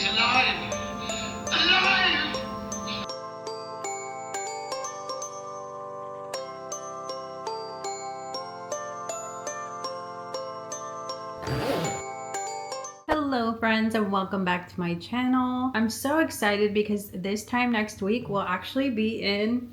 He's alive! Alive! Hello friends, and welcome back to my channel. I'm so excited because this time next week we'll actually be in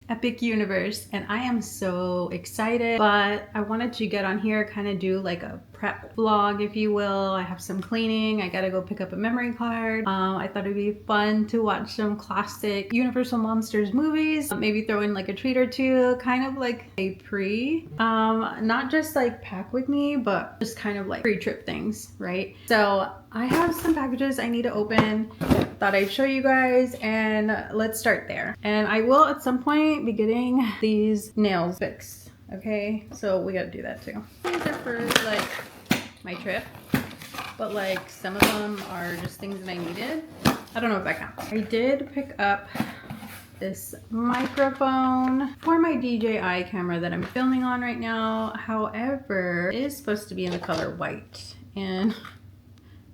Epic Universe and I am so excited, but I wanted to get on here, kind of do like a prep vlog, if you will. I have some cleaning, I gotta go pick up a memory card. I thought it'd be fun to watch some classic Universal Monsters movies, maybe throw in like a treat or two, kind of like a not just like pack with me, but just kind of like pre-trip things, right? So I have some packages I need to open. Thought I'd show you guys, and let's start there. And I will at some point be getting these nails fixed. Okay, so we gotta do that too. These are for like my trip, but like some of them are just things that I needed. I don't know if that counts. I did pick up this microphone for my DJI camera that I'm filming on right now. However, it is supposed to be in the color white, and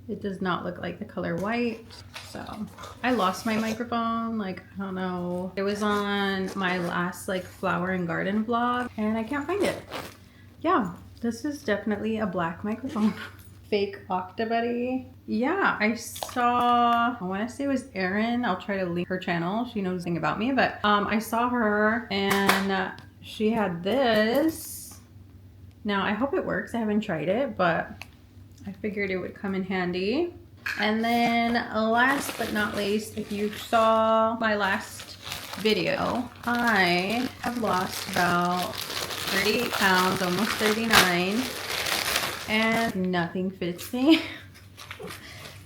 it does not look like the color white. So I lost my microphone, like, I don't know. It was on my last like flower and garden vlog and I can't find it. Yeah, this is definitely a black microphone. Fake Octobuddy. Yeah, I saw, I want to say it was Erin. I'll try to link her channel. She knows nothing about me, but I saw her and she had this. Now I hope it works. I haven't tried it, but I figured it would come in handy. And then last but not least, if you saw my last video, I have lost about 38 pounds, almost 39, and nothing fits me.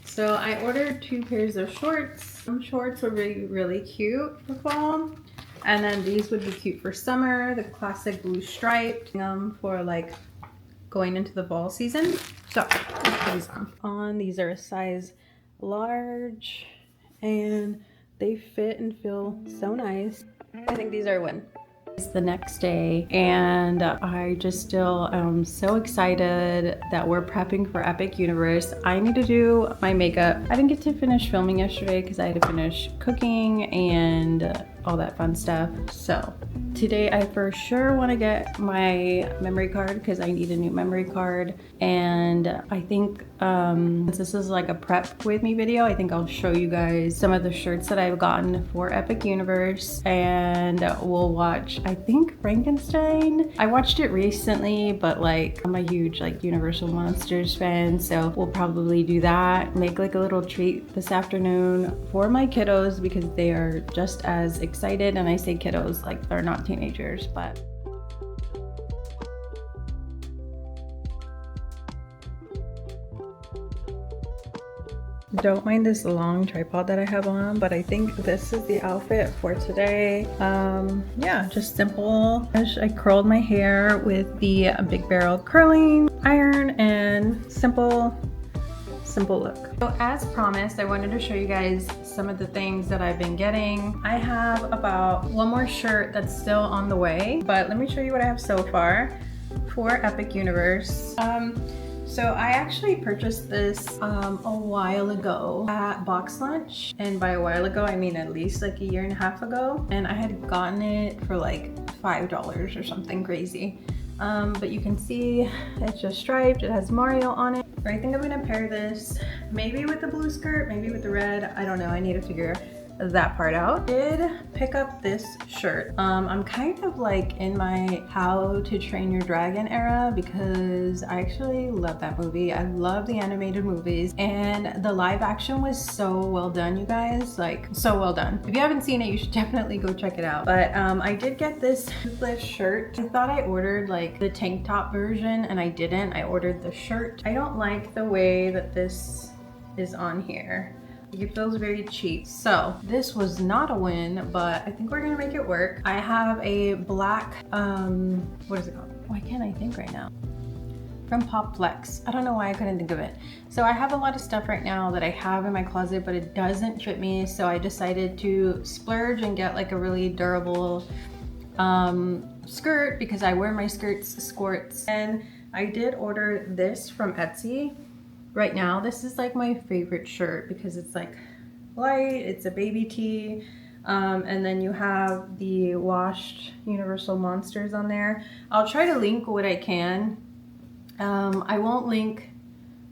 So I ordered 2 pairs of shorts. Some shorts would be really cute for fall, and then these would be cute for summer, the classic blue striped for like going into the fall season. So let's put these on. These are a size large and they fit and feel so nice. I think these are a win. It's the next day and I just still am so excited that we're prepping for Epic Universe. I need to do my makeup. I didn't get to finish filming yesterday because I had to finish cooking and all that fun stuff. So today I for sure want to get my memory card because I need a new memory card. And I think since this is like a prep with me video, I think I'll show you guys some of the shirts that I've gotten for Epic Universe, and we'll watch, I think, Frankenstein. I watched it recently, but like I'm a huge like Universal Monsters fan, so we'll probably do that. Make like a little treat this afternoon for my kiddos because they are just as excited. And I say kiddos like they're not teenagers, but don't mind this long tripod that I have on, but I think this is the outfit for today. Yeah, just simple. I curled my hair with the Big Barrel curling iron and simple look. So as promised, I wanted to show you guys some of the things that I've been getting. I have about one more shirt that's still on the way, but let me show you what I have so far for Epic Universe. So I actually purchased this a while ago at Box Lunch, and by a while ago I mean at least like a year and a half ago, and I had gotten it for like $5 or something crazy. But you can see it's just striped, it has Mario on it. I think I'm gonna pair this maybe with the blue skirt, maybe with the red, I don't know, I need to figure that part out. Did pick up this shirt. I'm kind of like in my How to Train Your Dragon era because I actually love that movie. I love the animated movies, and the live action was so well done, you guys, like so well done. If you haven't seen it, you should definitely go check it out. But I did get this toothless shirt. I thought I ordered like the tank top version and I didn't. I ordered the shirt. I don't like the way that this is on here. It feels very cheap. So this was not a win, but I think we're gonna make it work. I have a black, what is it called? Why can't I think right now? From Popflex. I don't know why I couldn't think of it. So I have a lot of stuff right now that I have in my closet, but it doesn't fit me. So I decided to splurge and get like a really durable skirt because I wear my skirts squirts. And I did order this from Etsy. right now this is like my favorite shirt because it's like light, it's a baby tee, and then you have the washed Universal Monsters on there. I'll try to link what I can. I won't link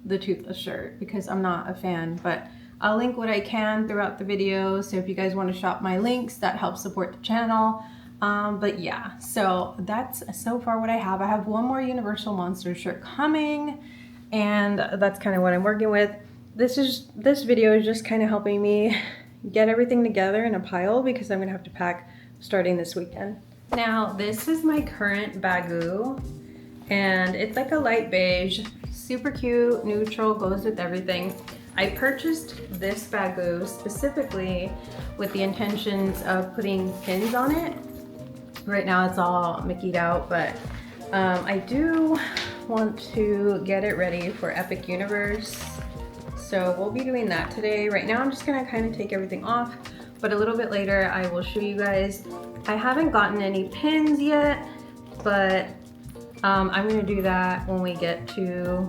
the toothless shirt because I'm not a fan, but I'll link what I can throughout the video. So if you guys want to shop my links, that helps support the channel. But yeah, so that's so far what I have. I have one more Universal Monsters shirt coming, and that's kind of what I'm working with. This video is just kind of helping me get everything together in a pile because I'm gonna have to pack starting this weekend. Now this is my current Baggu, and it's like a light beige, super cute, neutral, goes with everything. I purchased this Baggu specifically with the intentions of putting pins on it. Right now it's all Mickey'd out, but I do want to get it ready for Epic Universe. So we'll be doing that today. Right now I'm just gonna kind of take everything off, but a little bit later I will show you guys. I haven't gotten any pins yet, but I'm gonna do that when we get to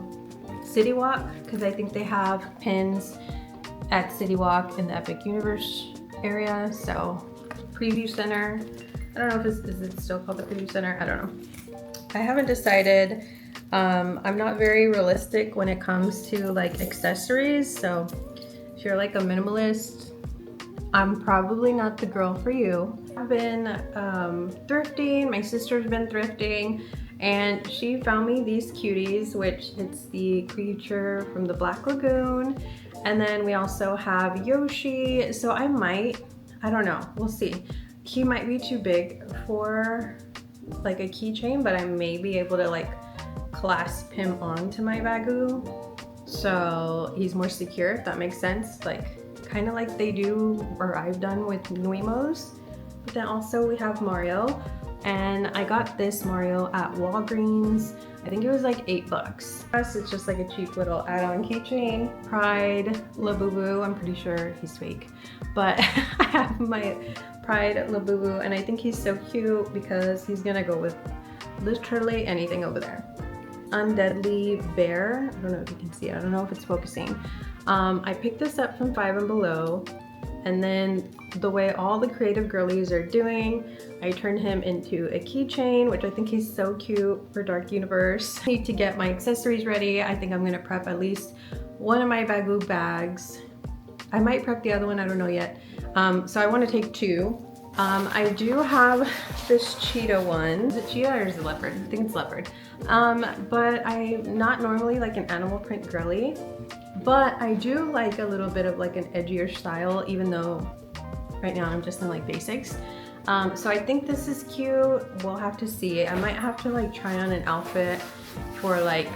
City Walk, because I think they have pins at City Walk in the Epic Universe area. So Preview Center, I don't know if is it still called the Preview Center? I don't know. I haven't decided. I'm not very realistic when it comes to like accessories, so if you're like a minimalist, I'm probably not the girl for you. I've been thrifting, my sister's been thrifting, and she found me these cuties, which it's the creature from the Black Lagoon, and then we also have Yoshi. So I don't know, we'll see. He might be too big for like a keychain, but I may be able to like clasp him onto my Baggu, so he's more secure, if that makes sense, like kind of like they do, or I've done with Nuimos. But then also we have Mario, and I got this Mario at Walgreens. I think it was like $8. Plus it's just like a cheap little add-on keychain. Pride Labubu, I'm pretty sure he's fake, but I have my Pride Labubu, and I think he's so cute because he's gonna go with literally anything over there. Undeadly Bear, I don't know if you can see it, I don't know if it's focusing. I picked this up from Five and Below, and then the way all the creative girlies are doing, I turned him into a keychain, which I think he's so cute for Dark Universe. I need to get my accessories ready. I think I'm gonna prep at least one of my Baggu bags. I might prep the other one, I don't know yet. So I want to take two. I do have this cheetah one. Is it cheetah or is it leopard? I think it's leopard. But I'm not normally like an animal print girly, but I do like a little bit of like an edgier style, even though right now I'm just in like basics. So I think this is cute. We'll have to see. I might have to like try on an outfit for like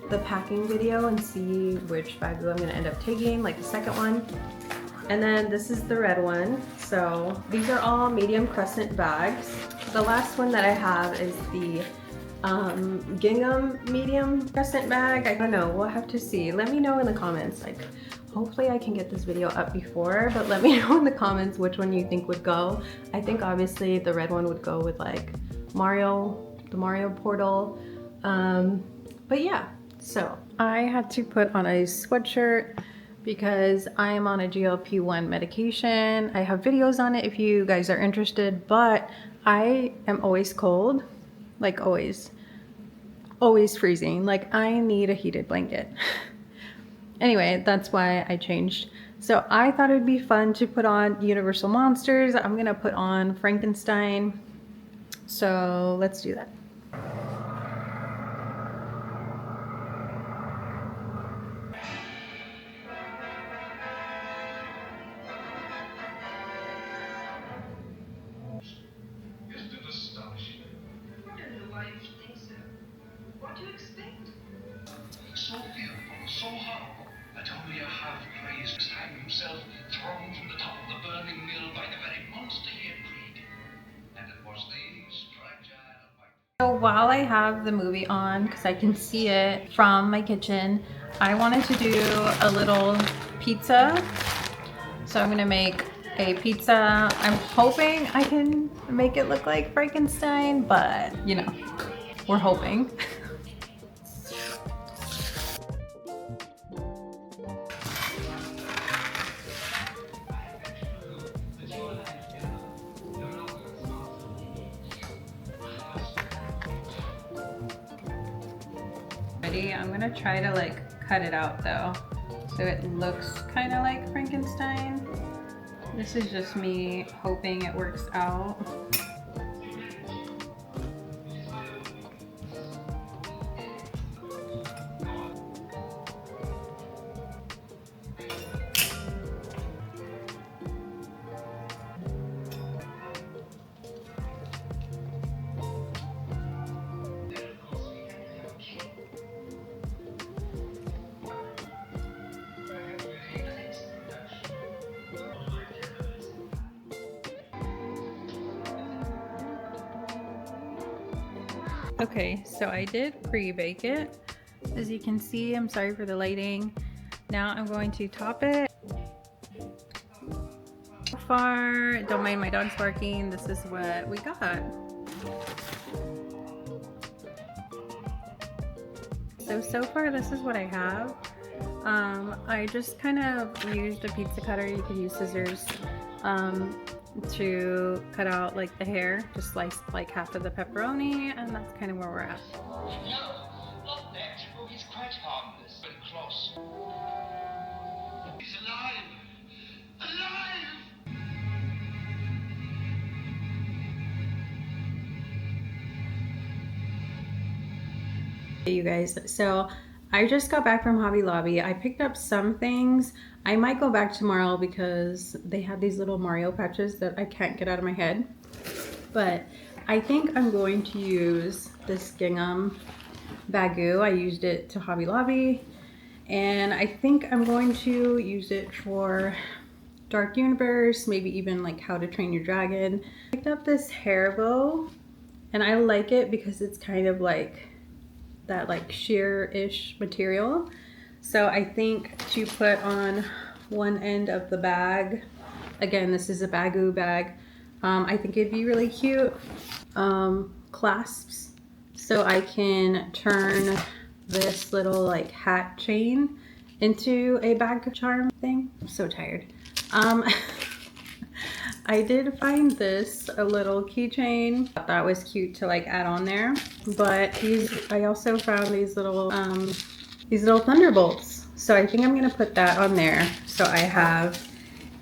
the packing video and see which Baggu I'm gonna end up taking, like the second one. And then this is the red one. So these are all medium crescent bags. The last one that I have is the gingham medium crescent bag. I don't know, we'll have to see. Let me know in the comments. Like, hopefully I can get this video up before, but let me know in the comments which one you think would go. I think obviously the red one would go with like Mario, the Mario portal. But yeah, so I had to put on a sweatshirt because I am on a GLP-1 medication. I have videos on it if you guys are interested, but I am always cold, like always freezing. Like I need a heated blanket. Anyway, that's why I changed. So I thought it'd be fun to put on Universal Monsters. I'm gonna put on Frankenstein. So let's do that. What do you expect? So fearful, so horrible, that only a half-crazed hang himself, thrown from the top of the burning mill by the very monster he had freed. And it was these fragile white... So while I have the movie on, because I can see it from my kitchen, I wanted to do a little pizza. So I'm gonna make a pizza. I'm hoping I can make it look like Frankenstein, but you know, we're hoping. already. I'm gonna try to like cut it out though, so it looks kind of like Frankenstein. This is just me hoping it works out. Okay, so I did pre-bake it. As you can see, I'm sorry for the lighting. Now I'm going to top it. So far, don't mind my dogs barking, this is what we got. So far this is what I have. I just kind of used a pizza cutter. You could use scissors to cut out like the hair, just slice like half of the pepperoni, and that's kind of where we're at. No, not that. Oh, he's quite harmless and cross. He's alive! Alive! Hey you guys, so I just got back from Hobby Lobby. I picked up some things. I might go back tomorrow because they had these little Mario patches that I can't get out of my head. But I think I'm going to use this Gingham Baggu. I used it to Hobby Lobby. And I think I'm going to use it for Dark Universe, maybe even like How to Train Your Dragon. I picked up this hair bow and I like it because it's kind of like that like sheer-ish material. So I think to put on one end of the bag, again this is a Baggu bag, I think it'd be really cute. Clasps, so I can turn this little like hat chain into a bag charm thing. I'm so tired. I did find this a little keychain that was cute to like add on there, but I also found these little thunderbolts, so I think I'm gonna put that on there. So I have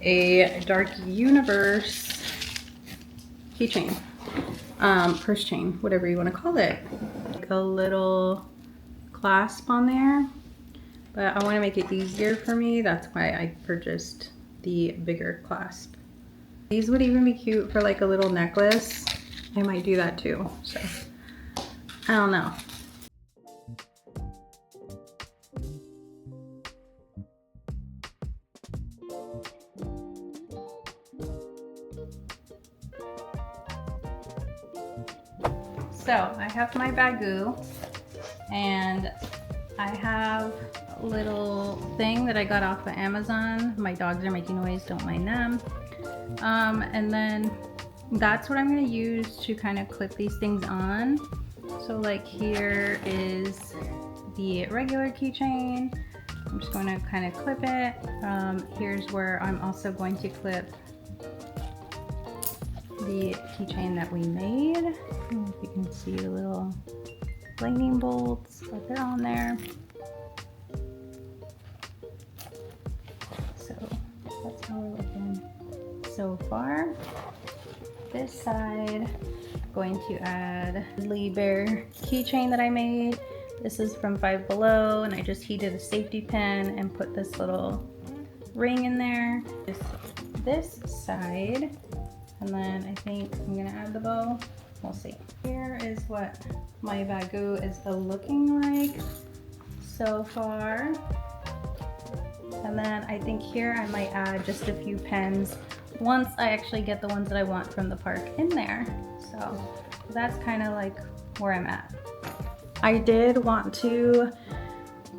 a Dark Universe keychain, purse chain, whatever you want to call it, like a little clasp on there, but I want to make it easier for me. That's why I purchased the bigger clasp. These would even be cute for like a little necklace. I might do that too, so I don't know. So I have my Baggu, and I have a little thing that I got off of Amazon. My dogs are making noise, don't mind them. And then that's what I'm going to use to kind of clip these things on. So like here is the regular keychain. I'm just going to kind of clip it. Here's where I'm also going to clip the keychain that we made. I don't know if you can see the little lightning bolts, but they're on there. So that's how we're looking so far. This side, I'm going to add Lee Bear keychain that I made. This is from Five Below, and I just heated a safety pin and put this little ring in there. This side, and then I think I'm gonna add the bow. We'll see. Here is what my Baggu is looking like so far. And then I think here I might add just a few pens once I actually get the ones that I want from the park in there. So that's kind of like where I'm at. I did want to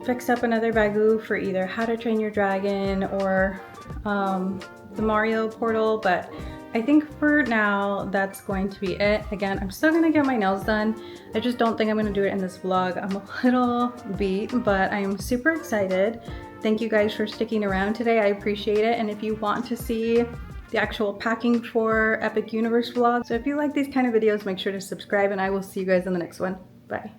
fix up another Baggu for either How to Train Your Dragon or the Mario portal, but I think for now that's going to be it. Again, I'm still gonna get my nails done. I just don't think I'm gonna do it in this vlog. I'm a little beat, but I am super excited. Thank you guys for sticking around today. I appreciate it. And if you want to see the actual packing for Epic Universe vlog, so if you like these kind of videos, make sure to subscribe, and I will see you guys in the next one. Bye.